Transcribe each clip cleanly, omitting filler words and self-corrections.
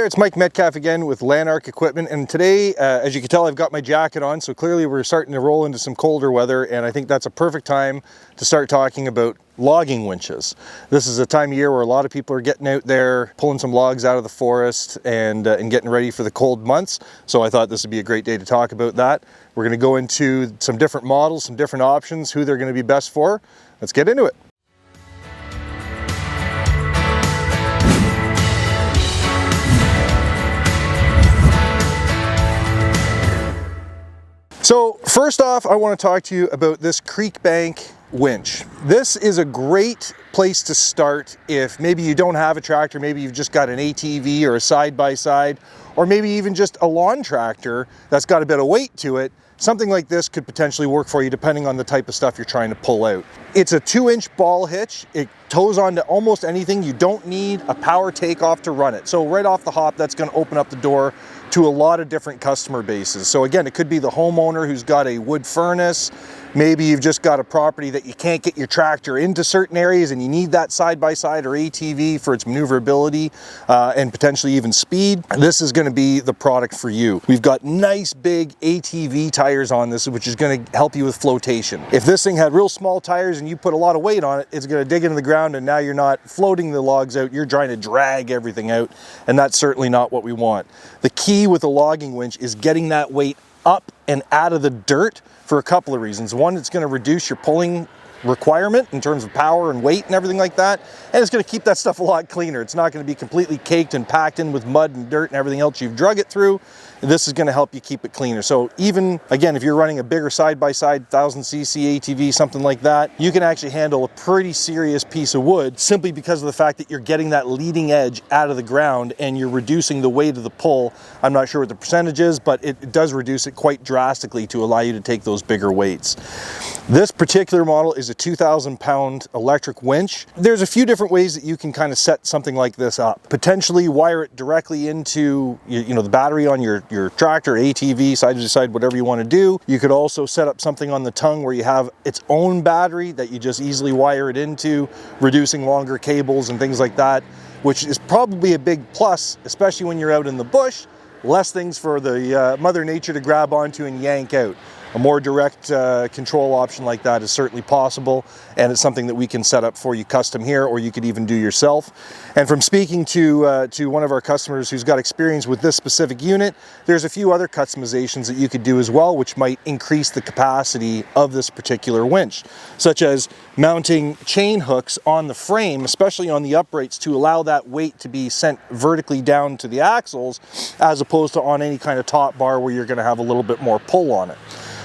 there, it's Mike Metcalf again with Lanark Equipment, and today, as you can tell, I've got my jacket on, so clearly we're starting to roll into some colder weather, and I think that's a perfect time to start talking about logging winches. This is a time of year where a lot of people are getting out there, pulling some logs out of the forest and getting ready for the cold months, so I thought this would be a great day to talk about that. We're going to go into some different models, some different options, who they're going to be best for. Let's get into it. So first off, I want to talk to you about this creek bank winch. This is a great place to start if maybe you don't have a tractor, maybe you've just got an ATV or a side-by-side, or maybe even just a lawn tractor that's got a bit of weight to it. Something like this could potentially work for you depending on the type of stuff you're trying to pull out. It's a 2-inch ball hitch. It tows onto almost anything. You don't need a power takeoff to run it. So right off the hop, that's going to open up the door to a lot of different customer bases. So again, it could be the homeowner who's got a wood furnace. Maybe you've just got a property that you can't get your tractor into certain areas and you need that side-by-side or ATV for its maneuverability and potentially even speed. This is going to be the product for you. We've got nice big ATV tires on this, which is going to help you with flotation. If this thing had real small tires and you put a lot of weight on it, it's going to dig into the ground and now you're not floating the logs out, you're trying to drag everything out, and that's certainly not what we want. The key with a logging winch is getting that weight up and out of the dirt for a couple of reasons. One, it's going to reduce your pulling requirement in terms of power and weight and everything like that, and it's going to keep that stuff a lot cleaner. It's not going to be completely caked and packed in with mud and dirt and everything else you've drug it through. This is going to help you keep it cleaner. So even, again, if you're running a bigger side-by-side 1000cc ATV, something like that, you can actually handle a pretty serious piece of wood simply because of the fact that you're getting that leading edge out of the ground and you're reducing the weight of the pull. I'm not sure what the percentage is, but it does reduce it quite drastically to allow you to take those bigger weights. This particular model is a 2,000-pound electric winch. There's a few different ways that you can kind of set something like this up. Potentially wire it directly into the battery on your tractor, ATV, side-by-side, whatever you want to do. You could also set up something on the tongue where you have its own battery that you just easily wire it into, reducing longer cables and things like that, which is probably a big plus, especially when you're out in the bush. Less things for the Mother Nature to grab onto and yank out. A more direct control option like that is certainly possible, and it's something that we can set up for you custom here, or you could even do yourself. And from speaking to one of our customers who's got experience with this specific unit, there's a few other customizations that you could do as well, which might increase the capacity of this particular winch, such as mounting chain hooks on the frame, especially on the uprights, to allow that weight to be sent vertically down to the axles, as opposed to on any kind of top bar where you're going to have a little bit more pull on it.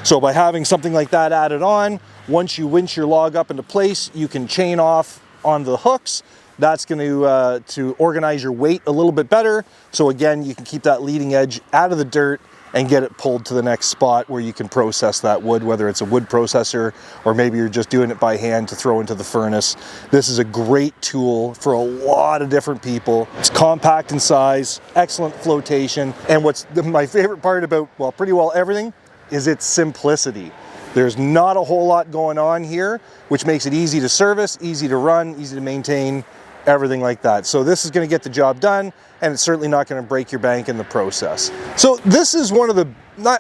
So by having something like that added on, once you winch your log up into place, you can chain off on the hooks. That's going to organize your weight a little bit better. So again, you can keep that leading edge out of the dirt and get it pulled to the next spot where you can process that wood, whether it's a wood processor or maybe you're just doing it by hand to throw into the furnace. This is a great tool for a lot of different people. It's compact in size, excellent flotation, and what's my favorite part about, well, pretty well everything, is its simplicity. There's not a whole lot going on here, which makes it easy to service, easy to run, easy to maintain, everything like that. So this is going to get the job done, and it's certainly not going to break your bank in the process. So this is one of the,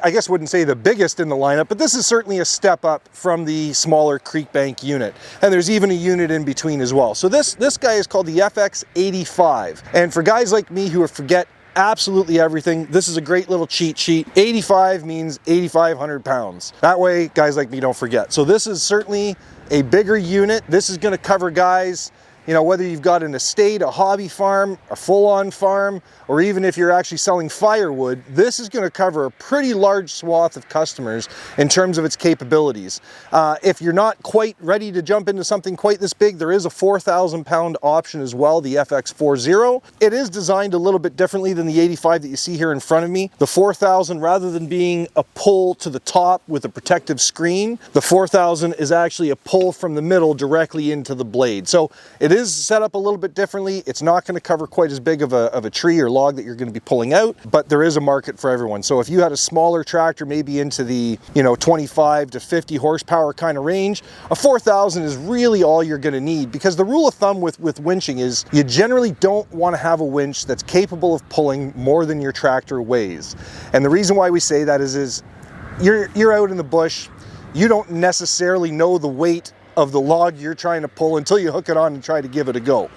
I guess wouldn't say the biggest in the lineup, but this is certainly a step up from the smaller creek bank unit. And there's even a unit in between as well. So this guy is called the FX85. And for guys like me who forget absolutely everything, this is a great little cheat sheet. 85 means 8,500 pounds. That way, guys like me don't forget. So this is certainly a bigger unit. This is going to cover guys, you know, whether you've got an estate, a hobby farm, a full-on farm, or even if you're actually selling firewood, this is going to cover a pretty large swath of customers in terms of its capabilities. If you're not quite ready to jump into something quite this big, there is a 4,000-pound option as well, the FX40. It is designed a little bit differently than the 85 that you see here in front of me. The 4,000, rather than being a pull to the top with a protective screen, the 4,000 is actually a pull from the middle directly into the blade. So it is set up a little bit differently. It's not going to cover quite as big of a tree or log that you're going to be pulling out, but there is a market for everyone. So if you had a smaller tractor, maybe into the 25 to 50 horsepower kind of range, a 4000 is really all you're going to need, because the rule of thumb with winching is you generally don't want to have a winch that's capable of pulling more than your tractor weighs. And the reason why we say that is you're out in the bush, you don't necessarily know the weight of the log you're trying to pull until you hook it on and try to give it a go.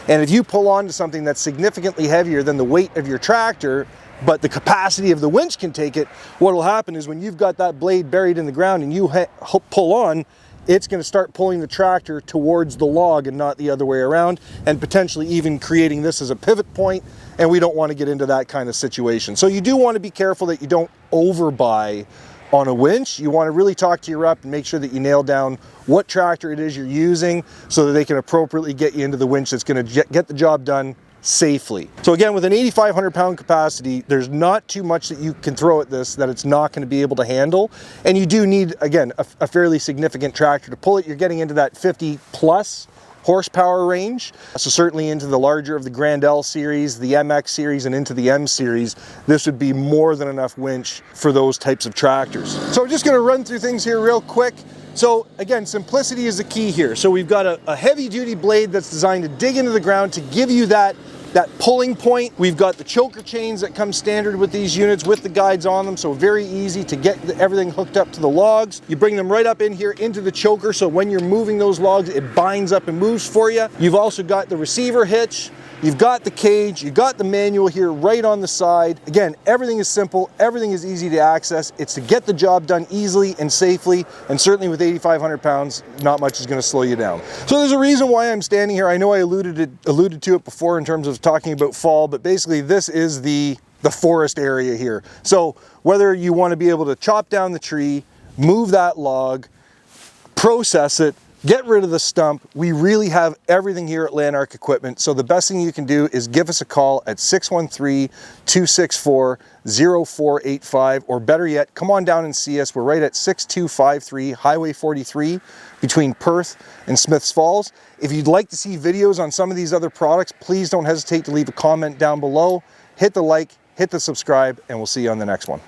And if you pull on to something that's significantly heavier than the weight of your tractor, but the capacity of the winch can take it, what will happen is when you've got that blade buried in the ground and you pull on, it's going to start pulling the tractor towards the log and not the other way around, and potentially even creating this as a pivot point, and we don't want to get into that kind of situation. So you do want to be careful that you don't overbuy on a winch. You want to really talk to your rep and make sure that you nail down what tractor it is you're using so that they can appropriately get you into the winch that's going to get the job done safely. So again, with an 8,500 pound capacity, there's not too much that you can throw at this that it's not going to be able to handle. And you do need, again, a fairly significant tractor to pull it. You're getting into that 50 plus horsepower range. So certainly into the larger of the Grand L series, the MX series, and into the M series, this would be more than enough winch for those types of tractors. So I'm just going to run through things here real quick. So again, simplicity is the key here. So we've got a heavy duty blade that's designed to dig into the ground to give you that pulling point. We've got the choker chains that come standard with these units with the guides on them, so very easy to get everything hooked up to the logs. You bring them right up in here into the choker, so when you're moving those logs, it binds up and moves for you. You've also got the receiver hitch, you've got the cage, you've got the manual here right on the side. Again, everything is simple, everything is easy to access. It's to get the job done easily and safely, and certainly with 8,500 pounds, not much is going to slow you down. So there's a reason why I'm standing here. I know I alluded to it before in terms of talking about fall, but basically this is the forest area here. So whether you want to be able to chop down the tree, move that log, process it, get rid of the stump, we really have everything here at Lanark Equipment. So the best thing you can do is give us a call at 613-264-0485, or better yet, come on down and see us. We're right at 6253 Highway 43 between Perth and Smiths Falls. If you'd like to see videos on some of these other products, please don't hesitate to leave a comment down below. Hit the like, hit the subscribe, and we'll see you on the next one.